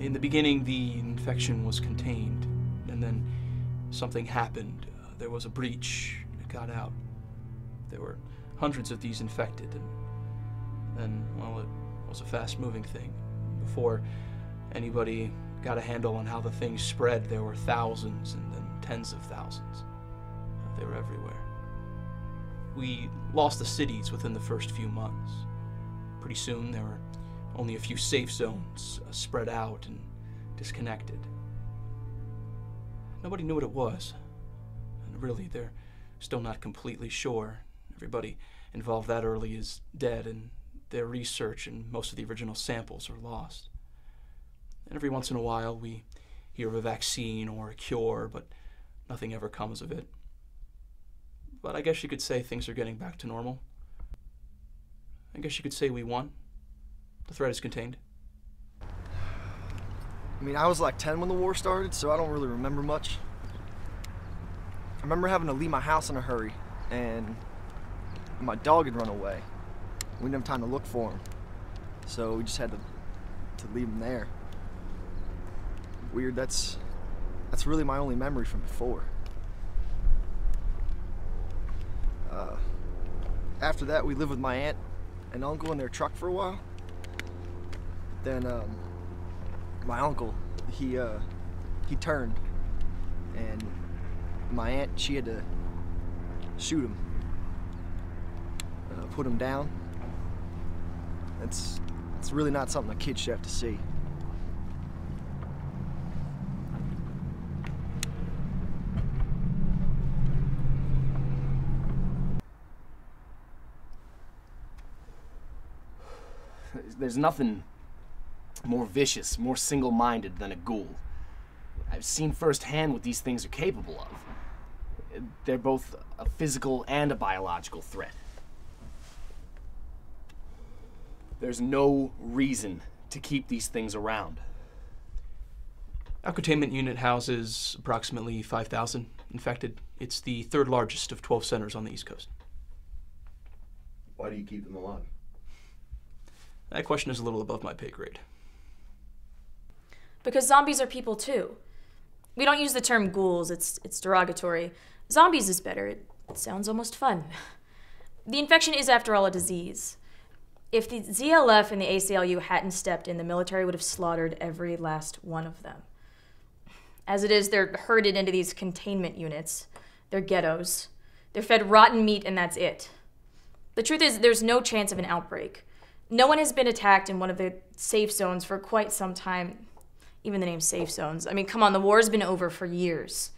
In the beginning, the infection was contained, and then something happened. There was a breach. It got out. There were hundreds of these infected, and then, well, it was a fast-moving thing. Before anybody got a handle on how the thing spread, there were thousands and then tens of thousands. They were everywhere. We lost the cities within the first few months. Pretty soon, there were only a few safe zones spread out and disconnected. Nobody knew what it was. And really, they're still not completely sure. Everybody involved that early is dead, and their research and most of the original samples are lost. And every once in a while, we hear of a vaccine or a cure, but nothing ever comes of it. But I guess you could say things are getting back to normal. I guess you could say we won. The threat is contained. I mean, I was like 10 when the war started, so I don't really remember much. I remember having to leave my house in a hurry, and my dog had run away. We didn't have time to look for him, so we just had to leave him there. Weird, that's really my only memory from before. After that, we lived with my aunt and uncle in their truck for a while. Then my uncle, he turned, and my aunt, she had to shoot him, put him down. It's really not something a kid should have to see. There's nothing more vicious, more single-minded than a ghoul. I've seen firsthand what these things are capable of. They're both a physical and a biological threat. There's no reason to keep these things around. Our containment unit houses approximately 5,000 infected. It's the third largest of 12 centers on the East Coast. Why do you keep them alive? That question is a little above my pay grade. Because zombies are people too. We don't use the term ghouls, it's derogatory. Zombies is better, it sounds almost fun. The infection is, after all, a disease. If the ZLF and the ACLU hadn't stepped in, the military would have slaughtered every last one of them. As it is, they're herded into these containment units. They're ghettos. They're fed rotten meat, and that's it. The truth is, there's no chance of an outbreak. No one has been attacked in one of the safe zones for quite some time. Even the name safe zones. I mean, come on, the war's been over for years.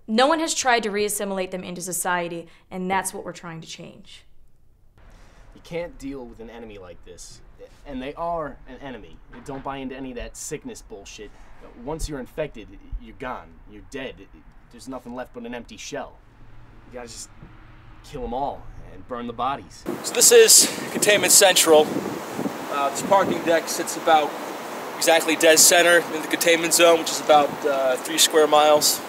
No one has tried to reassimilate them into society, and that's what we're trying to change. You can't deal with an enemy like this. And they are an enemy. Don't buy into any of that sickness bullshit. Once you're infected, you're gone. You're dead. There's nothing left but an empty shell. You gotta just kill them all and burn the bodies. So this is Containment Central. This parking deck sits about exactly dead center in the containment zone, which is about 3 square miles.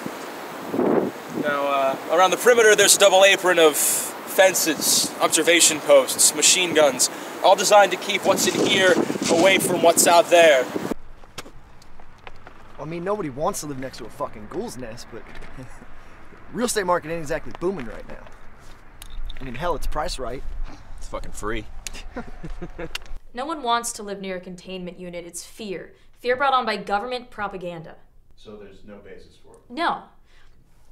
Now, around the perimeter, there's a double apron of fences, observation posts, machine guns, all designed to keep what's in here away from what's out there. I mean, nobody wants to live next to a fucking ghoul's nest, but real estate market ain't exactly booming right now. I mean, hell, it's priced right. It's fucking free. No one wants to live near a containment unit. It's fear. Fear brought on by government propaganda. So there's no basis for it? No.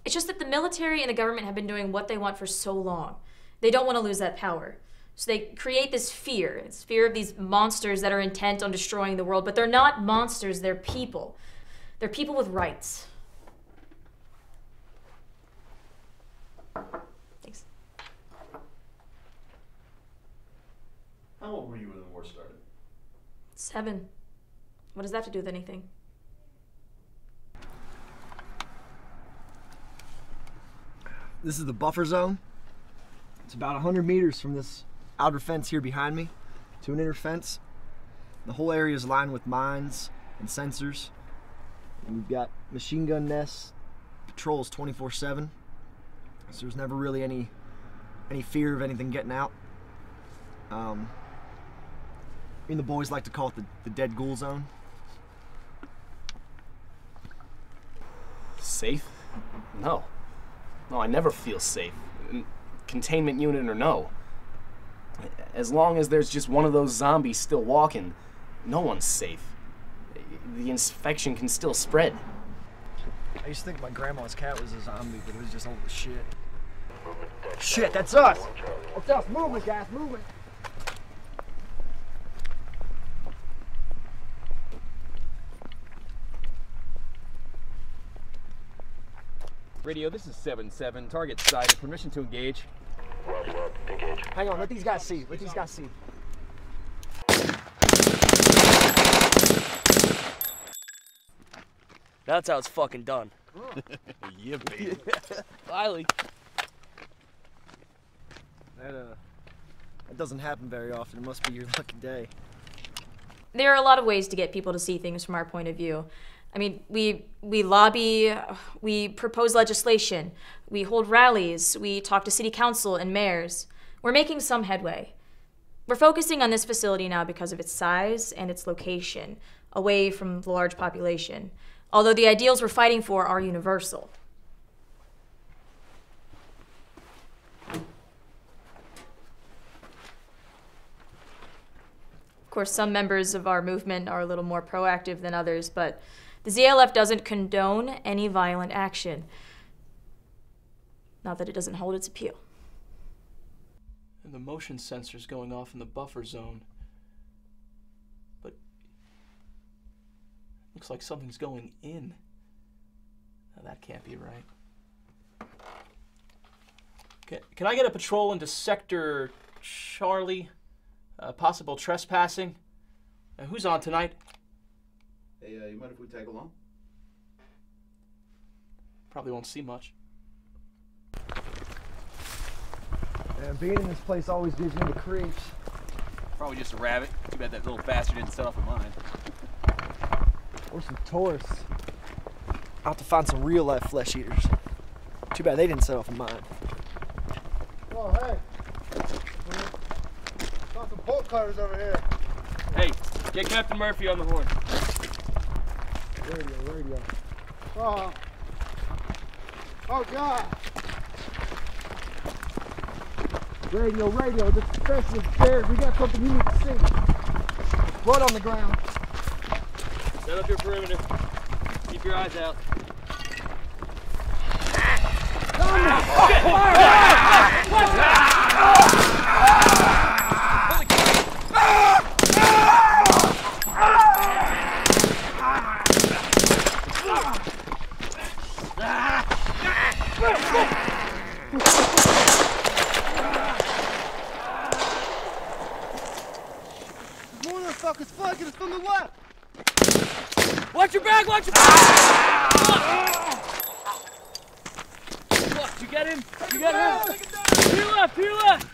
It's just that the military and the government have been doing what they want for so long. They don't want to lose that power. So they create this fear. It's fear of these monsters that are intent on destroying the world. But they're not monsters, they're people. They're people with rights. Thanks. How old were you when the war started? 7. What does that have to do with anything? This is the buffer zone. It's about 100 meters from this outer fence here behind me to an inner fence. The whole area is lined with mines and sensors. And we've got machine gun nests, patrols 24/7. So there's never really any fear of anything getting out. Me and the boys like to call it the dead ghoul zone. Safe? No. No, I never feel safe. Containment unit or no. As long as there's just one of those zombies still walking, no one's safe. The infection can still spread. I used to think my grandma's cat was a zombie, but it was just old as shit. Shit, that's us! That's us! Movement, guys, movement! Radio, this is 7-7. Target sighted. Permission to engage. Engage. Hang on, let these guys see. Let these guys see. That's how it's fucking done. Yeah, baby. Finally. That doesn't happen very often. It must be your lucky day. There are a lot of ways to get people to see things from our point of view. I mean, we lobby, we propose legislation, we hold rallies, we talk to city council and mayors. We're making some headway. We're focusing on this facility now because of its size and its location, away from the large population, although the ideals we're fighting for are universal. Of course, some members of our movement are a little more proactive than others, but the ZLF doesn't condone any violent action. Not that it doesn't hold its appeal. And the motion sensor's going off in the buffer zone. But looks like something's going in. Now that can't be right. Can I get a patrol into Sector Charlie? Possible trespassing? Who's on tonight? Hey, you mind if we tag along? Probably won't see much. Man, being in this place always gives me the creeps. Probably just a rabbit. Too bad that little bastard didn't set off a mine. Or some tourists. Out to find some real life flesh eaters. Too bad they didn't set off a mine. Oh, hey. Got some bolt cutters over here. Hey, get Captain Murphy on the horn. Radio. Oh. Oh, God. Radio. The professional's scared. We got something you need to see. Blood on the ground. Set up your perimeter. Keep your eyes out. Motherfuckers flanking us from the left. Watch your back! Watch your back! Look, you get him? You got him? To your left! To your left!